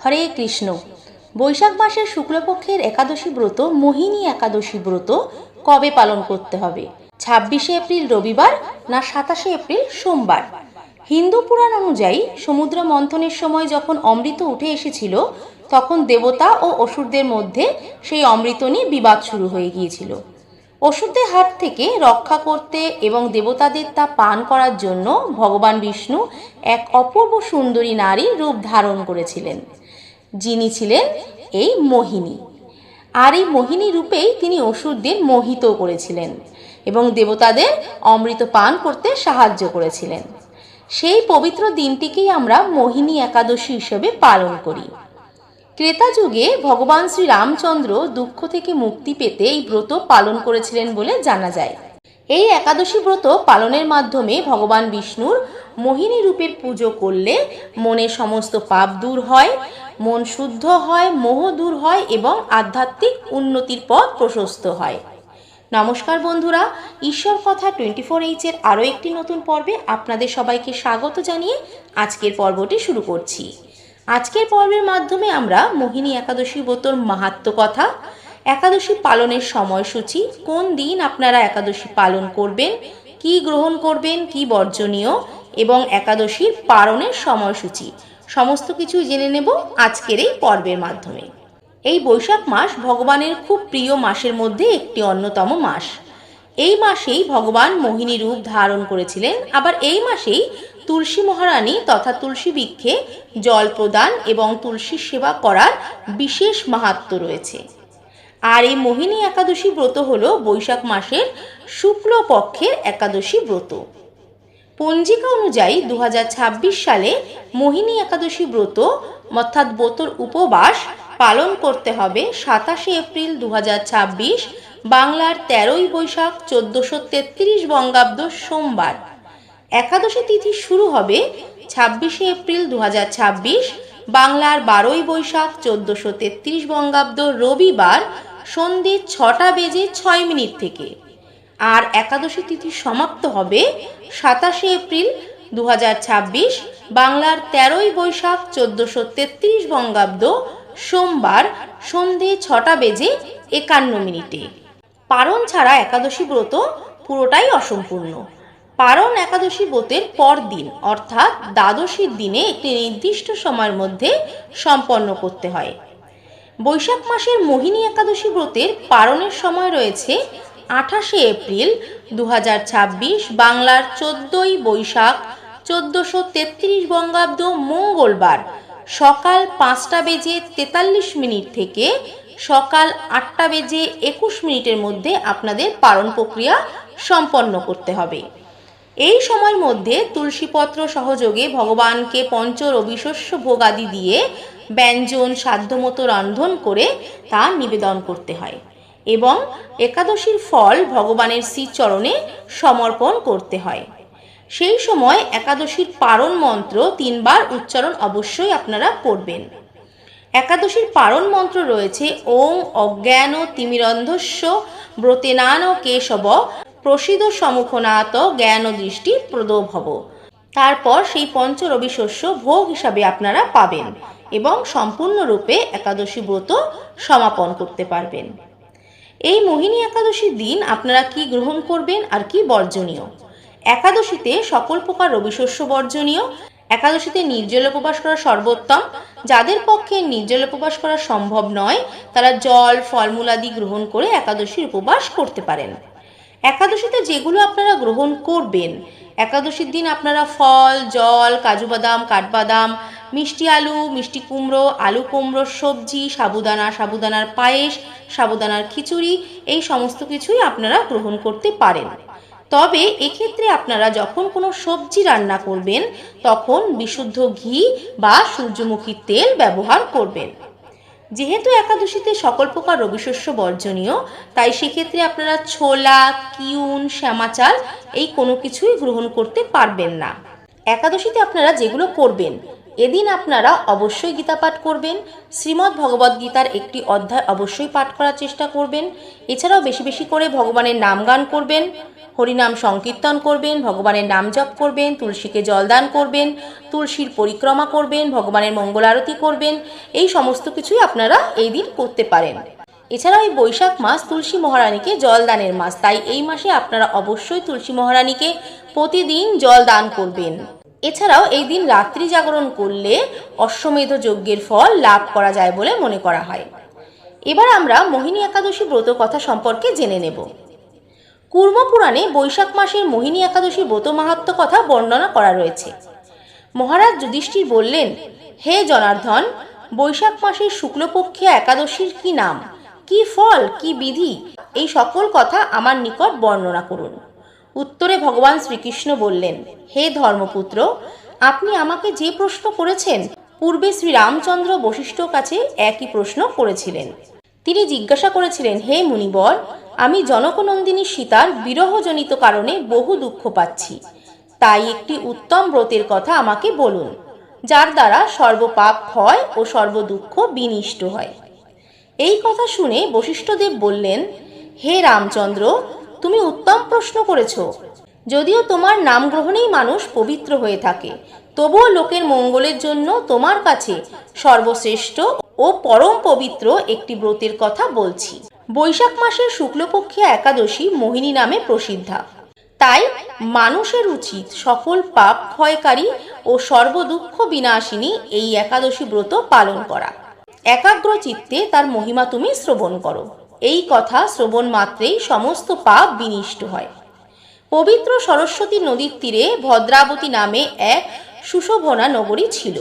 হরে কৃষ্ণ। বৈশাখ মাসের শুক্লপক্ষের একাদশী ব্রত মোহিনী একাদশী ব্রত কবে পালন করতে হবে? 26শে এপ্রিল রবিবার না 27শে এপ্রিল সোমবার? হিন্দু পুরাণ অনুযায়ী সমুদ্র মন্থনের সময় যখন অমৃত উঠে এসেছিল, তখন দেবতা ও অসুরদের মধ্যে সেই অমৃত নিয়ে বিবাদ শুরু হয়ে গিয়েছিল। অসুরদের হাত থেকে রক্ষা করতে এবং দেবতাদের তা পান করার জন্য ভগবান বিষ্ণু এক অপূর্ব সুন্দরী নারীর রূপ ধারণ করেছিলেন, যিনি ছিলেন এই মোহিনী। আর এই মোহিনী রূপেই তিনি অসুরদের মোহিত করেছিলেন এবং দেবতাদের অমৃত পান করতে সাহায্য করেছিলেন। সেই পবিত্র দিনটিকেই আমরা মোহিনী একাদশী হিসেবে পালন করি। ত্রেতা যুগে ভগবান শ্রী রামচন্দ্র দুঃখ থেকে মুক্তি পেতে এই ব্রত পালন করেছিলেন বলে জানা যায়। এই একাদশী ব্রত পালনের মাধ্যমে ভগবান বিষ্ণুর মোহিনী রূপের পুজো করলে মনের সমস্ত পাপ দূর হয়, মন শুদ্ধ হয়, মোহ দূর হয় এবং আধ্যাত্মিক উন্নতির পথ প্রশস্ত হয়। নমস্কার বন্ধুরা, ঈশ্বর কথা 24H এর আরও একটি নতুন পর্বে আপনাদের সবাইকে স্বাগত জানিয়ে আজকের পর্বটি শুরু করছি। আজকের পর্বের মাধ্যমে আমরা মোহিনী একাদশী ব্রতর মাহাত্ম্য কথা, একাদশী পালনের সময়সূচি, কোন দিন আপনারা একাদশী পালন করবেন, কি গ্রহণ করবেন, কি বর্জনীয় এবং একাদশীর পালনের সময়সূচি সমস্ত কিছু জেনে নেব আজকের এই পর্বের মাধ্যমে। এই বৈশাখ মাস ভগবানের খুব প্রিয় মাসের মধ্যে একটি অন্যতম মাস। এই মাসেই ভগবান মোহিনী রূপ ধারণ করেছিলেন। আবার এই মাসেই তুলসী মহারানী তথা তুলসী বৃক্ষে জল প্রদান এবং তুলসীর সেবা করার বিশেষ মাহাত্ম্য রয়েছে। আর এই মোহিনী একাদশী ব্রত হল বৈশাখ মাসের শুক্লপক্ষের একাদশী ব্রত। পঞ্জিকা অনুযায়ী 2026 সালে মোহিনী একাদশী ব্রত অর্থাৎ ব্রতর উপবাস পালন করতে হবে 27শে এপ্রিল 2026 বাংলার 13ই বৈশাখ 1433 বঙ্গাব্দ সোমবার। একাদশী তিথি শুরু হবে 26শে এপ্রিল 2026 বাংলার 12ই বৈশাখ 1433 বঙ্গাব্দ রবিবার সন্ধ্যে 6:06 থেকে। আর একাদশী তিথি সমাপ্ত হবে 27শে এপ্রিল 2026 বাংলার 13ই বৈশাখ 1433 বঙ্গাব্দ সোমবার সন্ধ্যে 6:51। পারণ ছাড়া একাদশী ব্রত পুরোটাই অসম্পূর্ণ। পারণ একাদশী ব্রতের পর দিন অর্থাৎ দ্বাদশীর দিনে একটি নির্দিষ্ট সময়ের মধ্যে সম্পন্ন করতে হয়। বৈশাখ মাসের মোহিনী একাদশী ব্রতের পারণের সময় রয়েছে 28শে এপ্রিল 2026 বাংলার 14ই বৈশাখ 1433 বঙ্গাব্দ মঙ্গলবার সকাল 5:43 থেকে সকাল 8:21 মধ্যে আপনাদের পারণ প্রক্রিয়া সম্পন্ন করতে হবে। এই সময়ের মধ্যে তুলসীপত্র সহযোগে ভগবানকে পঞ্চরবিশস্য ভোগ আদি দিয়ে ব্যঞ্জন সাধ্যমতো রন্ধন করে তা নিবেদন করতে হয় এবং একাদশীর ফল ভগবানের শ্রীচরণে সমর্পণ করতে হয়। সেই সময় একাদশীর পারণ মন্ত্র 3 বার উচ্চারণ অবশ্যই আপনারা করবেন। একাদশীর পারণ মন্ত্র রয়েছে ওং অজ্ঞান তিমিরন্ধস্য ব্রতেনান কেশব প্রসিদ সম্মুখনাত জ্ঞান দৃষ্টি প্রদভব। তারপর সেই পঞ্চরবি শস্য ভোগ হিসাবে আপনারা পাবেন এবং সম্পূর্ণরূপে একাদশী ব্রত সমাপন করতে পারবেন। এই মোহিনী একাদশীর দিন আপনারা কি গ্রহণ করবেন আর কি বর্জনীয়? একাদশীতে সকল প্রকার রবিশস্য বর্জনীয়। একাদশীতে নির্জল উপবাস করা সর্বোত্তম। যাদের পক্ষে নির্জল উপবাস করা সম্ভব নয়, তারা জল ফলমূল আদি গ্রহণ করে একাদশীর উপবাস করতে পারেন। একাদশীতে যেগুলো আপনারা গ্রহণ করবেন, একাদশীর দিন আপনারা ফল, জল, কাজু বাদাম, কাঠবাদাম, মিষ্টি আলু, মিষ্টি কুমড়ো, আলু কুমড়োর সবজি, সাবুদানা, সাবুদানার পায়েস, সাবুদানার খিচুড়ি, এই সমস্ত কিছুই আপনারা গ্রহণ করতে পারেন। তবে এক্ষেত্রে আপনারা যখন কোনো সবজি রান্না করবেন তখন বিশুদ্ধ ঘি বা সূর্যমুখী তেল ব্যবহার করবেন। যেহেতু একাদশীতে সকল প্রকার রবিশস্য বর্জনীয়, তাই সেক্ষেত্রে আপনারা ছোলা, কিউন, শ্যামা চাল এই কোনো কিছুই গ্রহণ করতে পারবেন না। একাদশীতে আপনারা যেগুলো করবেন, এদিন আপনারা অবশ্যই গীতা পাঠ করবেন, শ্রীমদ্ ভগবদ্ গীতার একটি অধ্যায় অবশ্যই পাঠ করার চেষ্টা করবেন। এছাড়াও বেশি বেশি করে ভগবানের নাম গান করবেন, হরিনাম সংকীর্তন করবেন, ভগবানের নাম জপ করবেন, তুলসীকে জলদান করবেন, তুলসীর পরিক্রমা করবেন, ভগবানের মঙ্গল আরতি করবেন। এই সমস্ত কিছুই আপনারা এই দিন করতে পারেন। এছাড়াও এই বৈশাখ মাস তুলসী মহারানীকে জলদানের মাস, তাই এই মাসে আপনারা অবশ্যই তুলসী মহারানীকে প্রতিদিন জল দান করবেন। এছাড়াও এই দিন রাত্রি জাগরণ করলে অশ্বমেধ যজ্ঞের ফল লাভ করা যায় বলে মনে করা হয়। এবার আমরা মোহিনী একাদশী ব্রত কথা সম্পর্কে জেনে নেব। কুর্ম পুরাণে বৈশাখ মাসের মোহিনী একাদশী ব্রত মাহাত্ম্য কথা বর্ণনা করা রয়েছে। মহারাজ যুধিষ্ঠির বললেন, হে জনার্দন, বৈশাখ মাসের শুক্লপক্ষে একাদশীর কি নাম, কি ফল, কি বিধি, এই সকল কথা আমার নিকট বর্ণনা করুন। উত্তরে ভগবান শ্রীকৃষ্ণ বললেন, হে ধর্মপুত্র, আপনি আমাকে যে প্রশ্ন করেছেন, পূর্বে শ্রীরামচন্দ্র বশিষ্ঠর কাছে একই প্রশ্ন করেছিলেন। তিনি জিজ্ঞাসা করেছিলেন, হে মুনিবর, আমি জনকনন্দিনী সীতার বিরহজনিত কারণে বহু দুঃখ পাচ্ছি, তাই একটি উত্তম ব্রতের কথা আমাকে বলুন, যার দ্বারা সর্বপাপ ক্ষয় ও সর্বদুঃখ বিনষ্ট হয়। এই কথা শুনে বশিষ্ঠদেব বললেন, হে রামচন্দ্র, তুমি উত্তম প্রশ্ন করেছ। যদিও তোমার নাম গ্রহণেই মানুষ পবিত্র হয়ে থাকে, তবুও লোকের মঙ্গলের জন্য তোমার কাছে সর্বশ্রেষ্ঠ ও পরম পবিত্র একটি ব্রতের কথা বলছি। বৈশাখ মাসের শুক্লপক্ষে একাদশী মোহিনী নামে প্রসিদ্ধা, তাই মানুষের উচিত সকল পাপ ক্ষয়কারী ও সর্বদুঃখ বিনাশিনী এই একাদশী ব্রত পালন করা। একাগ্র চিত্তে তার মহিমা তুমি শ্রবণ করো। এই কথা শ্রবণ মাত্রেই সমস্ত পাপ বিনষ্ট হয়। পবিত্র সরস্বতী নদীর তীরে ভদ্রাবতী নামে এক সুশোভনা নগরী ছিল।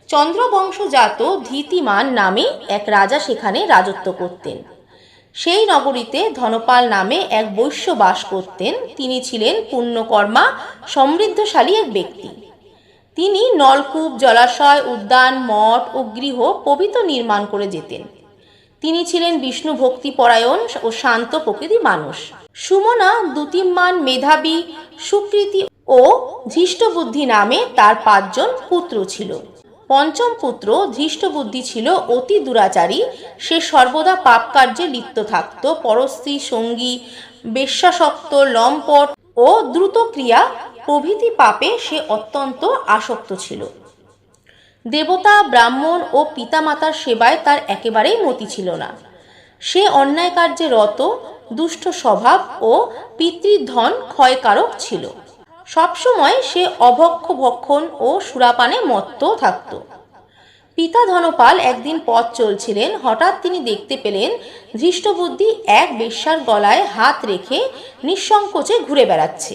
চন্দ্রবংশজাত ধীতিমান নামে এক রাজা সেখানে রাজত্ব করতেন। সেই নগরীতে ধনপাল নামে এক বৈশ্য বাস করতেন। তিনি ছিলেন পুণ্যকর্মা সমৃদ্ধশালী এক ব্যক্তি। তিনি নলকূপ, জলাশয়, উদ্যান, মঠ ও গৃহ পবিত্র নির্মাণ করে যেতেন। তিনি ছিলেন বিষ্ণু ভক্তিপরায়ণ ও শান্ত প্রকৃতি মানুষ। সুমনা, দ্যুতিমান, মেধাবী, সুকৃতি ও ধৃষ্টবুদ্ধি নামে তার 5 জন পুত্র ছিল। পঞ্চম পুত্র ধৃষ্টবুদ্ধি ছিল অতি দুরাচারী। সে সর্বদা পাপ কার্যে লিপ্ত থাকত। পরস্ত্রী, সঙ্গী, বেশ্যাসক্ত, লম্পট ও দ্রুত ক্রিয়া প্রভৃতি পাপে সে অত্যন্ত আসক্ত ছিল। দেবতা, ব্রাহ্মণ ও পিতামাতার সেবায় তার একেবারেই মতি ছিল না। সে অন্যায় কার্যে রত, দুষ্ট স্বভাব ও পিতৃধন ক্ষয়কারক ছিল। সবসময় সে অভক্ষ ভক্ষণ ও সুরাপানে মত্ত থাকত। পিতা ধনপাল একদিন পথ চলছিলেন। হঠাৎ তিনি দেখতে পেলেন ধৃষ্টবুদ্ধি এক বেশ্যার গলায় হাত রেখে নিঃসংকোচে ঘুরে বেড়াচ্ছে।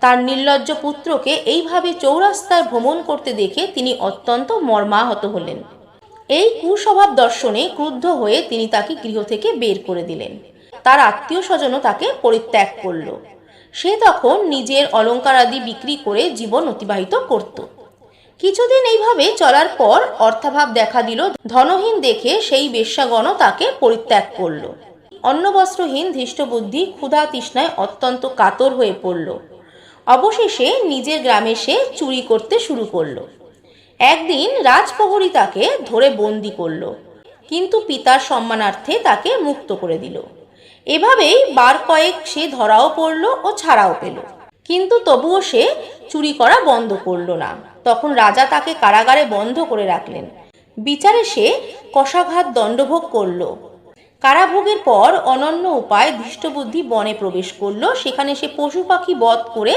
তার নির্লজ্জ পুত্রকে এইভাবে চৌরাস্তায় ভ্রমণ করতে দেখে তিনি অত্যন্ত মর্মাহত হলেন। এই কুস্বভাব দর্শনে ক্রুদ্ধ হয়ে তিনি তাকে গৃহ থেকে বের করে দিলেন। তার আত্মীয় স্বজনও তাকে পরিত্যাগ করল। সে তখন নিজের অলঙ্কার আদি বিক্রি করে জীবন অতিবাহিত করত। কিছুদিন এইভাবে চলার পর অর্থাভাব দেখা দিল। ধনহীন দেখে সেই বেশ্যাগণও তাকে পরিত্যাগ করল। অন্নবস্ত্রহীন ধৃষ্টবুদ্ধি ক্ষুধা তৃষ্ণায় অত্যন্ত কাতর হয়ে পড়ল। অবশেষে নিজের গ্রামে সে চুরি করতে শুরু করল। একদিন রাজপ্রহরী তাকে ধরে বন্দি করল, কিন্তু পিতার সম্মানার্থে তাকে মুক্ত করে দিল। এভাবেই বার কয়েক সে ধরাও পড়ল ও ছাড়াও পেল, কিন্তু তবুও সে চুরি করা বন্ধ করল না। তখন রাজা তাকে কারাগারে বন্ধ করে রাখলেন। বিচারে সে কষাঘাত দণ্ডভোগ করল। কারাভোগের পর অনন্য উপায় ধৃষ্টবুদ্ধি বনে প্রবেশ করল। সেখানে সে পশু পাখি বধ করে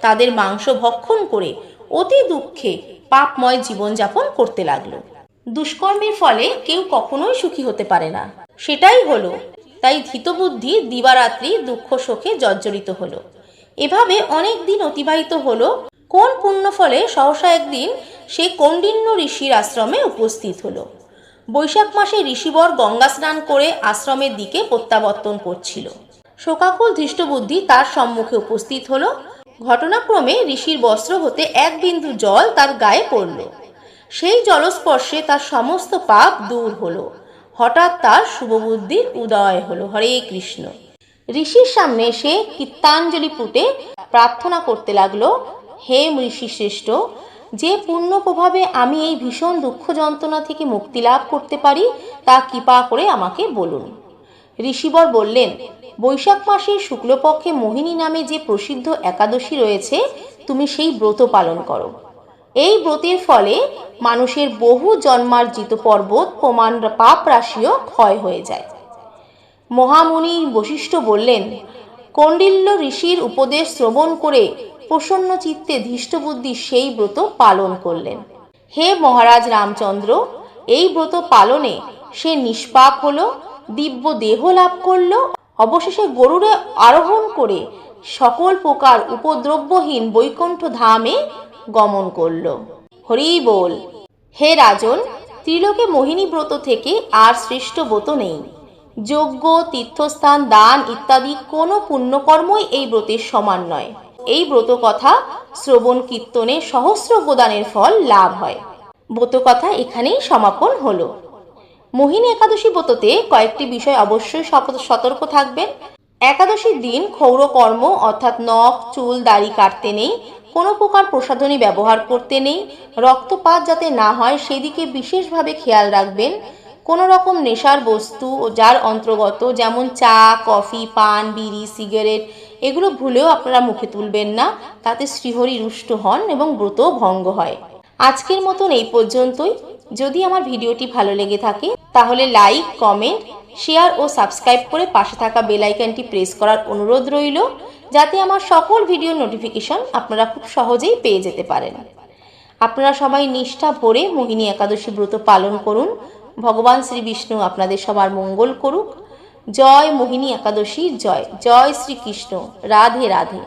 তাদের মাংস ভক্ষণ করে অতি দুঃখে পাপময় জীবনযাপন করতে লাগলো। দুষ্কর্মের ফলে কেউ কখনোই সুখী হতে পারে না, সেটাই হলো। তাই ধৃতবুদ্ধি দিবারাত্রি দুঃখ শোকে জর্জরিত হলো। এভাবে অনেক দিন অতিবাহিত হলো। কোন পুণ্য ফলে সহসা একদিন সে কৌণ্ডিন্য ঋষির আশ্রমে উপস্থিত হলো। বৈশাখ মাসে ঋষিবর গঙ্গা স্নান করে আশ্রমের দিকে প্রত্যাবর্তন করছিল। শোকাকুল ধৃষ্টবুদ্ধি তার সম্মুখে উপস্থিত হলো। ঘটনাক্রমে ঋষির বস্ত্র হতে এক বিন্দু জল তার গায়ে পড়ল। সেই জলস্পর্শে তার সমস্ত পাপ দূর হলো। হঠাৎ তার শুভবুদ্ধির উদয় হলো। হরে কৃষ্ণ। ঋষির সামনে সে কীর্তাঞ্জলি পুটে প্রার্থনা করতে লাগলো, হে ঋষি শ্রেষ্ঠ, যে পুণ্য প্রভাবে আমি এই ভীষণ দুঃখ যন্ত্রণা থেকে মুক্তি লাভ করতে পারি তা কৃপা করে আমাকে বলুন। ঋষিবর বললেন, বৈশাখ মাসের শুক্লপক্ষে মোহিনী নামে যে প্রসিদ্ধ একাদশী রয়েছে, তুমি সেই ব্রত পালন করো। এই ব্রতের ফলে মানুষের বহু জন্মার্জিত পর্বত প্রমাণ পাপ রাশিও ক্ষয় হয়ে যায়। মহামুনি বশিষ্ঠ বললেন, কৌণ্ডিল্য ঋষির উপদেশ শ্রবণ করে প্রসন্ন চিত্তে ধৃষ্টবুদ্ধি সেই ব্রত পালন করলেন। হে মহারাজ রামচন্দ্র, এই ব্রত পালনে সে নিষ্পাপ হল, দিব্য দেহ লাভ করল, অবশেষে গরুড়ে আরোহণ করে সকল প্রকার উপদ্রব্যহীন বৈকুণ্ঠ ধামে গমন করল। হরি বল। হে রাজন, ত্রিলোকে মোহিনী ব্রত থেকে আর শ্রেষ্ঠ ব্রত নেই। যজ্ঞ, তীর্থস্থান, দান ইত্যাদি কোনো পুণ্যকর্মই এই ব্রতের সমান নয়। এই ব্রত কথা শ্রবণ কীর্তনে সহস্র গোদানের ফল লাভ হয়। ব্রত কথা এখানেই সমাপন হলো। মোহিনী একাদশী ব্রততে কয়েকটি বিষয় অবশ্যই সতর্ক থাকবেন। একাদশীর দিন ক্ষৌর কর্ম অর্থাৎ নখ, চুল, দাড়ি কাটতে নেই, কোনো প্রকার প্রসাধনী ব্যবহার করতে নেই, রক্তপাত যাতে না হয় সেদিকে বিশেষভাবে খেয়াল রাখবেন। কোনো রকম নেশার বস্তু ও যার অন্তর্গত যেমন চা, কফি, পান, বিড়ি, সিগারেট এগুলো ভুলেও আপনারা মুখে তুলবেন না, তাতে শ্রীহরি রুষ্ট হন এবং ব্রত ভঙ্গ হয়। আজকের মতন এই পর্যন্তই। যদি আমার ভিডিওটি ভালো লেগে থাকে তাহলে লাইক, কমেন্ট, শেয়ার ও সাবস্ক্রাইব করে পাশে থাকা বেল আইকনটি প্রেস করার অনুরোধ রইল, যাতে আমার সকল ভিডিও নোটিফিকেশন আপনারা খুব সহজেই পেয়ে যেতে পারেন। আপনারা সবাই নিষ্ঠা ভরে মোহিনী একাদশী ব্রত পালন করুন। ভগবান শ্রী বিষ্ণু আপনাদের সবার মঙ্গল করুক। জয় মোহিনী একাদশীর জয়। জয় শ্রীকৃষ্ণ। রাধে রাধে।